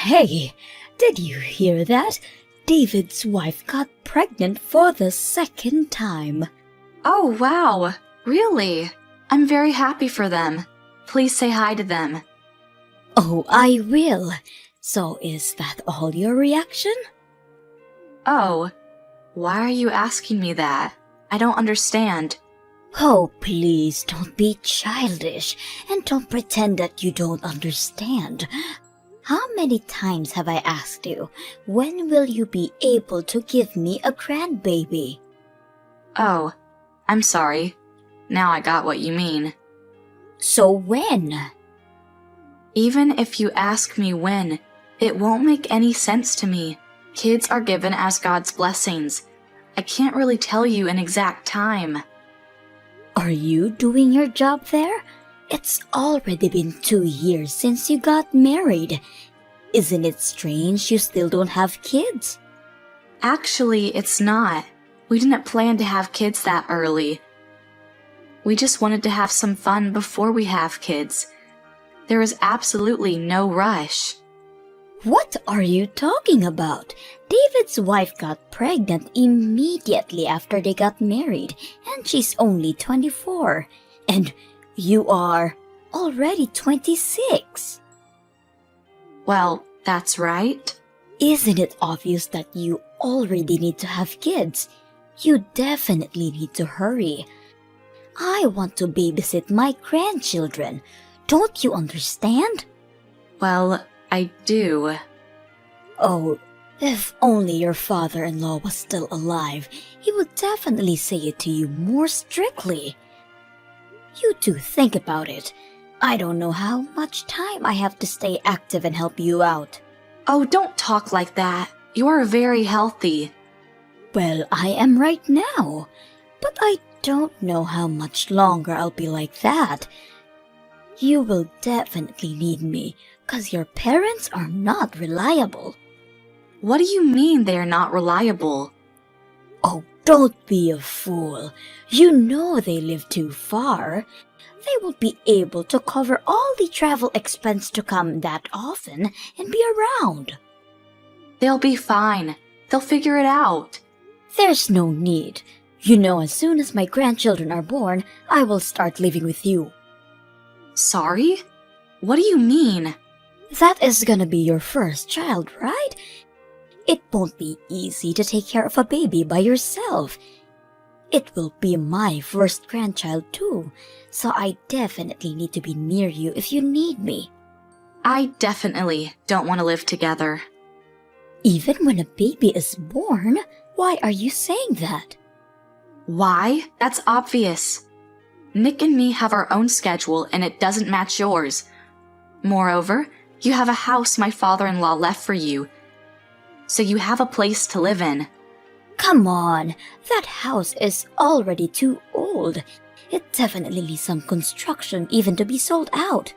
Hey, did you hear that? David's wife got pregnant for the second time. Oh, wow. Really? I'm very happy for them. Please say hi to them. Oh, I will. So is that all your reaction? Oh, why are you asking me that? I don't understand. Oh, please don't be childish and don't pretend that you don't understand. How many times have I asked you, when will you be able to give me a grandbaby? Oh, I'm sorry. Now I got what you mean. So when? Even if you ask me when, it won't make any sense to me. Kids are given as God's blessings. I can't really tell you an exact time. Are you doing your job there? It's already been 2 years since you got married. Isn't it strange you still don't have kids? Actually, it's not. We didn't plan to have kids that early. We just wanted to have some fun before we have kids. There is absolutely no rush. What are you talking about? David's wife got pregnant immediately after they got married, and she's only 24. And you are already 26. Well, that's right. Isn't it obvious that you already need to have kids? You definitely need to hurry. I want to babysit my grandchildren. Don't you understand? Well, I do. Oh, if only your father-in-law was still alive, he would definitely say it to you more strictly. You do think about it. I don't know how much time I have to stay active and help you out. Oh, don't talk like that. You're very healthy. Well, I am right now, but I don't know how much longer I'll be like that. You will definitely need me, 'cause your parents are not reliable. What do you mean they're not reliable? Oh, don't be a fool. You know they live too far. They won't be able to cover all the travel expense to come that often and be around. They'll be fine. They'll figure it out. There's no need. You know, as soon as my grandchildren are born, I will start living with you. Sorry? What do you mean? That is gonna be your first child, right? It won't be easy to take care of a baby by yourself. It will be my first grandchild too, so I definitely need to be near you if you need me. I definitely don't want to live together. Even when a baby is born? Why are you saying that? Why? That's obvious. Nick and me have our own schedule and it doesn't match yours. Moreover, you have a house my father-in-law left for you, so you have a place to live in. Come on, that house is already too old. It definitely needs some construction even to be sold out.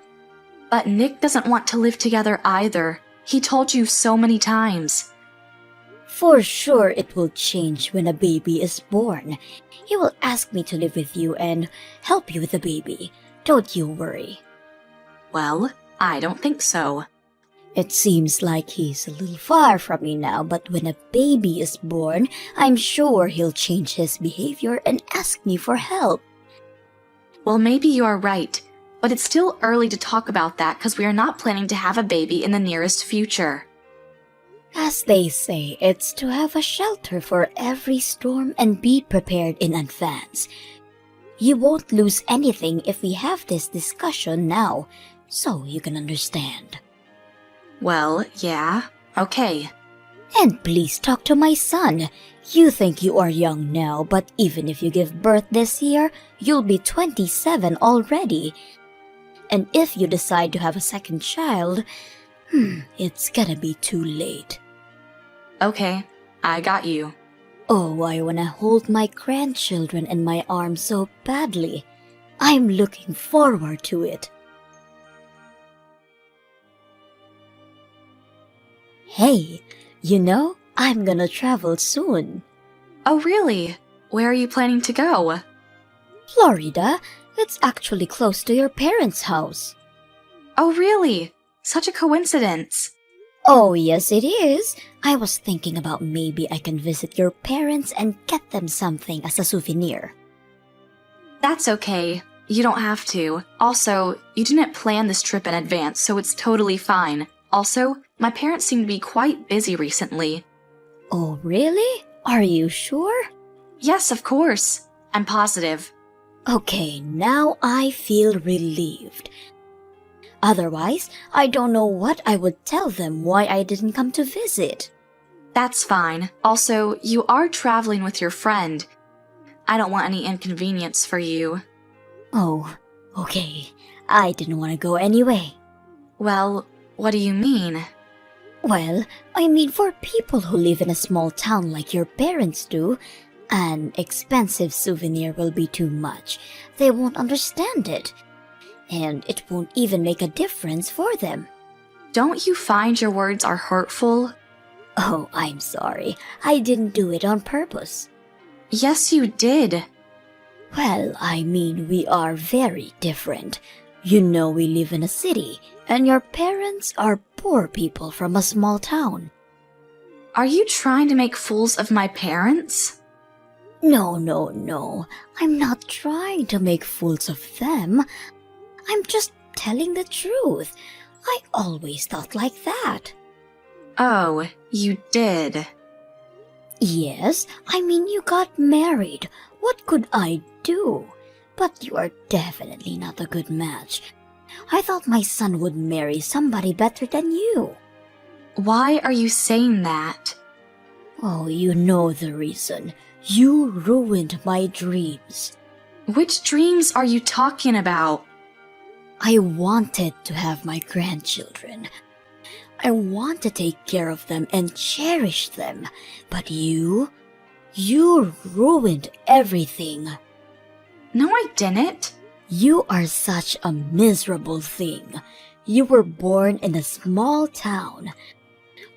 But Nick doesn't want to live together either. He told you so many times. For sure it will change when a baby is born. He will ask me to live with you and help you with the baby. Don't you worry. Well, I don't think so. It seems like he's a little far from me now, but when a baby is born, I'm sure he'll change his behavior and ask me for help. Well, maybe you are right, but it's still early to talk about that because we are not planning to have a baby in the nearest future. As they say, it's to have a shelter for every storm and be prepared in advance. You won't lose anything if we have this discussion now, so you can understand. Well, yeah, okay. And please talk to my son. You think you are young now, but even if you give birth this year, you'll be 27 already. And if you decide to have a second child, it's gonna be too late. Okay, I got you. Oh, I wanna hold my grandchildren in my arms so badly. I'm looking forward to it. Hey, you know, I'm gonna travel soon. Oh, really? Where are you planning to go? Florida, it's actually close to your parents' house. Oh, really? Such a coincidence. Oh, yes, it is. I was thinking about maybe I can visit your parents and get them something as a souvenir. That's okay. You don't have to. Also, you didn't plan this trip in advance, so it's totally fine. Also, my parents seem to be quite busy recently. Oh, really? Are you sure? Yes, of course. I'm positive. Okay, now I feel relieved. Otherwise, I don't know what I would tell them why I didn't come to visit. That's fine. Also, you are traveling with your friend. I don't want any inconvenience for you. Oh, okay. I didn't want to go anyway. Well, what do you mean? Well, I mean for people who live in a small town like your parents do, an expensive souvenir will be too much. They won't understand it. And it won't even make a difference for them. Don't you find your words are hurtful? Oh, I'm sorry. I didn't do it on purpose. Yes, you did. Well, I mean, we are very different. You know, we live in a city, and your parents are poor people from a small town. Are you trying to make fools of my parents? No. I'm not trying to make fools of them. I'm just telling the truth. I always thought like that. Oh, you did. Yes, I mean, you got married. What could I do? But you are definitely not a good match. I thought my son would marry somebody better than you. Why are you saying that? Oh, you know the reason. You ruined my dreams. Which dreams are you talking about? I wanted to have my grandchildren. I want to take care of them and cherish them. But you ruined everything. No, I didn't. You are such a miserable thing. You were born in a small town.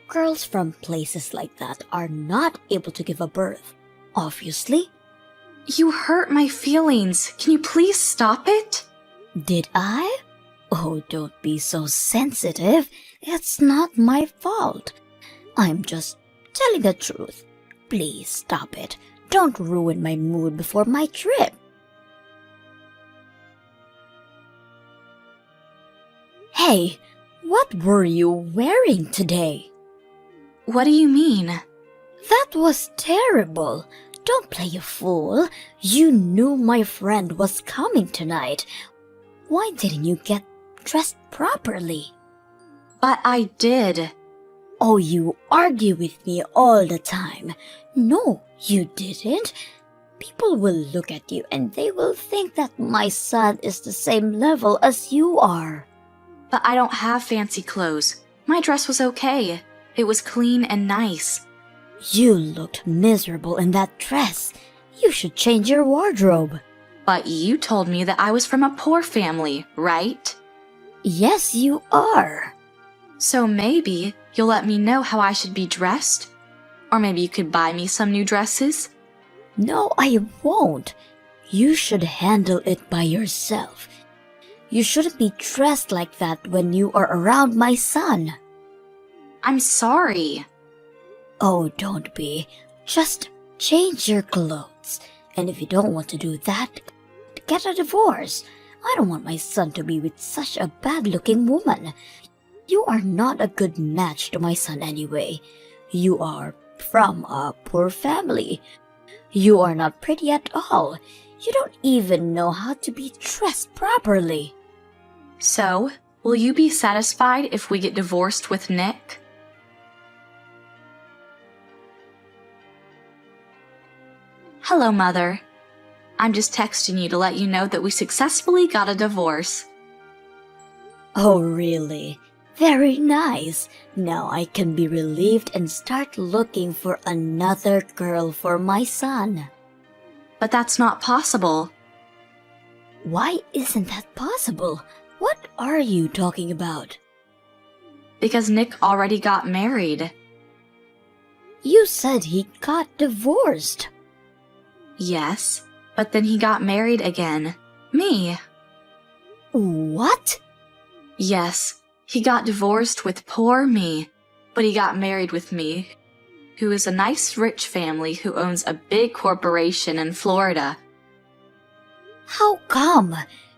Girls from places like that are not able to give a birth, obviously. You hurt my feelings. Can you please stop it? Did I? Oh, don't be so sensitive. It's not my fault. I'm just telling the truth. Please stop it. Don't ruin my mood before my trip. Hey, what were you wearing today? What do you mean? That was terrible. Don't play a fool. You knew my friend was coming tonight. Why didn't you get dressed properly? But I did. Oh, you argue with me all the time. No, you didn't. People will look at you and they will think that my son is the same level as you are. But I don't have fancy clothes. My dress was okay. It was clean and nice. You looked miserable in that dress. You should change your wardrobe. But you told me that I was from a poor family, right? Yes, you are. So maybe you'll let me know how I should be dressed? Or maybe you could buy me some new dresses? No, I won't. You should handle it by yourself. You shouldn't be dressed like that when you are around my son. I'm sorry. Oh, don't be. Just change your clothes. And if you don't want to do that, get a divorce. I don't want my son to be with such a bad-looking woman. You are not a good match to my son anyway. You are from a poor family. You are not pretty at all. You don't even know how to be dressed properly. So, will you be satisfied if we get divorced with Nick? Hello, Mother. I'm just texting you to let you know that we successfully got a divorce. Oh, really? Very nice. Now I can be relieved and start looking for another girl for my son. But that's not possible. Why isn't that possible? What are you talking about? Because Nick already got married. You said he got divorced. Yes, but then he got married again. Me. What? Yes, he got divorced with poor me. but he got married with me, who is a nice rich family who owns a big corporation in Florida. How come?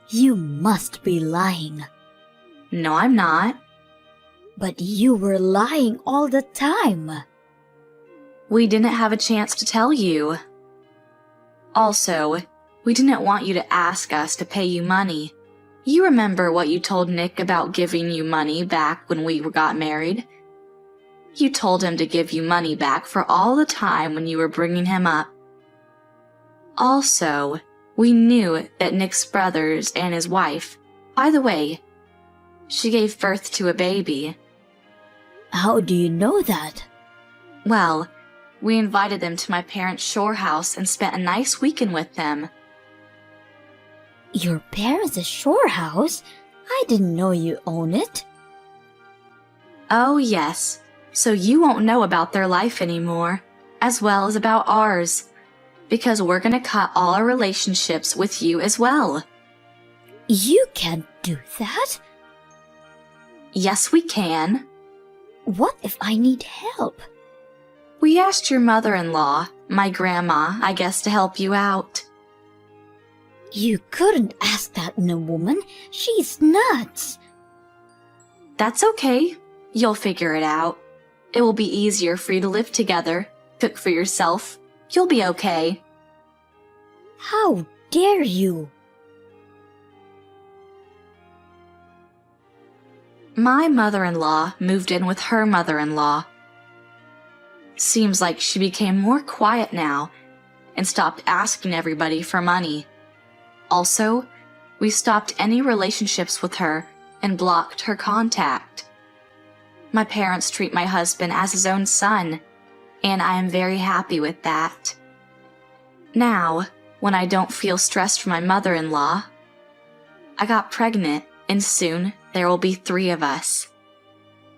You must be lying. No, I'm not. But you were lying all the time. We didn't have a chance to tell you. Also, we didn't want you to ask us to pay you money. You remember what you told Nick about giving you money back when we got married? You told him to give you money back for all the time when you were bringing him up. Also, we knew that Nick's brothers and his wife, by the way, she gave birth to a baby. How do you know that? Well, we invited them to my parents' shore house and spent a nice weekend with them. Your parents' shore house? I didn't know you own it. Oh, yes. So you won't know about their life anymore, as well as about ours, because we're gonna cut all our relationships with you as well. You can't do that. Yes, we can. What if I need help? We asked your mother-in-law, my grandma, I guess, to help you out. You couldn't ask that in a woman. She's nuts. That's okay. You'll figure it out. It will be easier for you to live together, cook for yourself. You'll be okay. How dare you? My mother-in-law moved in with her mother-in-law. Seems like she became more quiet now and stopped asking everybody for money. Also, we stopped any relationships with her and blocked her contact. My parents treat my husband as his own son, and I am very happy with that. Now, when I don't feel stressed from my mother-in-law, I got pregnant, and soon there will be 3 of us.